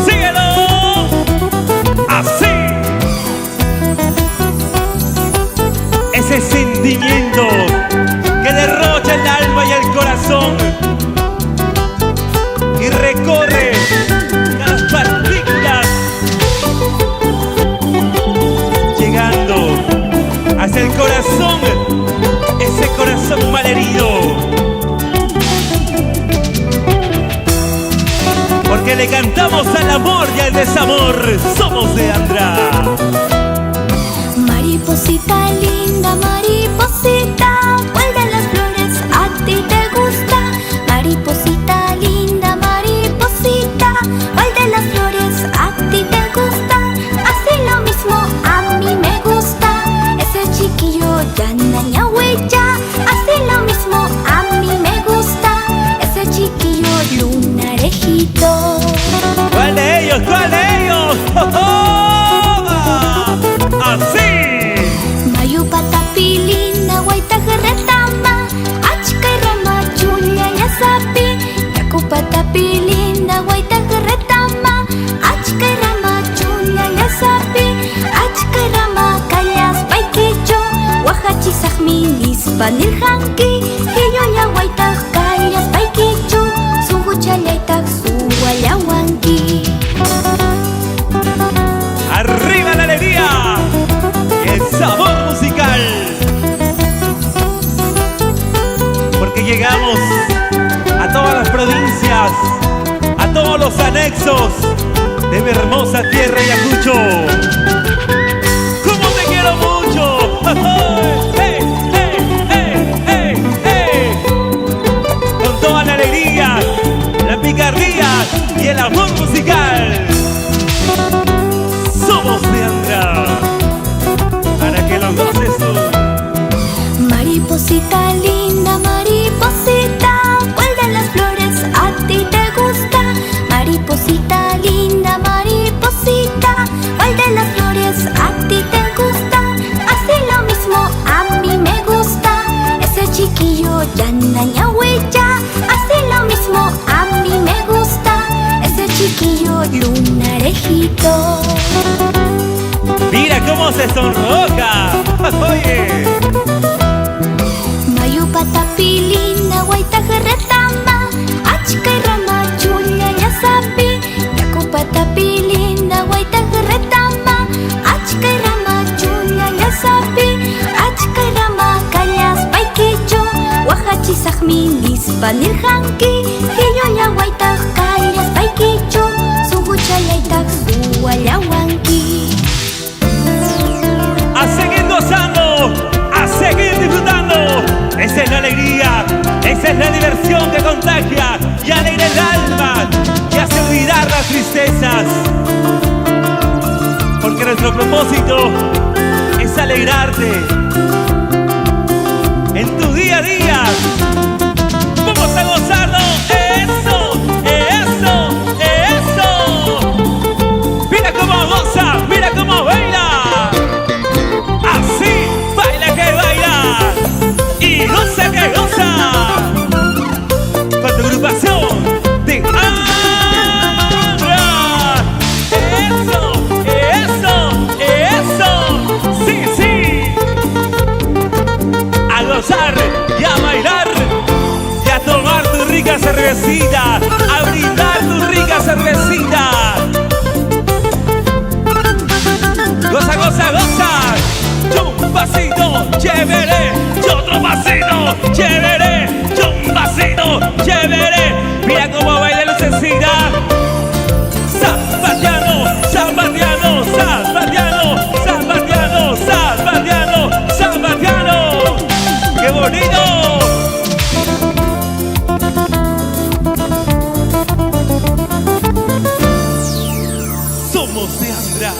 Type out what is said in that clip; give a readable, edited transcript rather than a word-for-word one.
Síguelo. Así. Ese sentimiento que derrocha el alma y el corazón y recorre las partículas, llegando hacia el corazón, ese corazón malherido, porque le cantamos al amor y al desamor. Somos de Andra. Mariposita linda, mariposita, ¿cuál de las flores a ti te gusta? Mariposita linda, mariposita, ¿cuál de las flores a ti te gusta? Así lo mismo a mí me gusta, ese chiquillo ya huella. Así lo mismo a mí me gusta, ese chiquillo lunarejito. ¿Cuál de ellos? ¿Cuál de ellos? ¡Oh, oh! Así. Mayupatapi linda, guaitaje retama, achka y rama chulla ya sapi. Yakupatapi linda, guaitaje retama, achka y rama chulla ya sapi. Achka y rama callas paikicho, wahachisajmi nispanilhanki. Hiyo ya guaitaj callas paikicho, suguchalaytaj suwayawanki. ¡Arriba la alegría! ¡El sabor musical! Porque llegamos a todas las provincias, a todos los anexos de mi hermosa tierra Ayacucho. ¡Cómo te quiero mucho! ¡Hey, hey, hey, hey, hey! Con toda la alegría, la picardía y el amor musical. Somos de Andra, para que los goces tú. Mariposita linda, mariposita, ¿cuál de las flores a ti te gusta? Mariposita linda, mariposita, ¿cuál de las flores a ti te gusta? Así lo mismo a mí me gusta, ese chiquillo ya huella. Así lo mismo a mí me gusta, ese chiquillo lunarejito. Mira cómo se sonroja. Oye. Mayupatapi linda, guaitaje retama, achka y rama chulla ya sapi. Yakupatapi linda, guaitaje retama, achka y rama chulla ya sapi. Achka y rama callas paikicho, wahachisajmi nispanilhanki. Hiyo ya guaitaj callas paikicho, suguchalaytaj suwayawanki. A seguir gozando, a seguir disfrutando. Esa es la alegría, esa es la diversión que contagia y alegra el alma y hace olvidar las tristezas. Porque nuestro propósito es alegrarte en tu día a día. Vamos a gozarlo. Eso, eso, eso. Mira cómo goza, mira cómo baila. Así, baila que baila y goza que goza. Con tu agrupación de Andra. Eso, eso, eso. Sí, sí. A gozar y a bailar y a tomar tu rica cervecita, a brindar tu rica cervecita. Goza, goza, goza. Yo un pasito, chévere. Yo otro pasito, chévere. Yo un pasito, chévere. Mira cómo baila Lucecita. Zapateando, zapateando, zapateando, zapateando, zapateando, zapateando. ¡Qué bonito! Somos de Andra.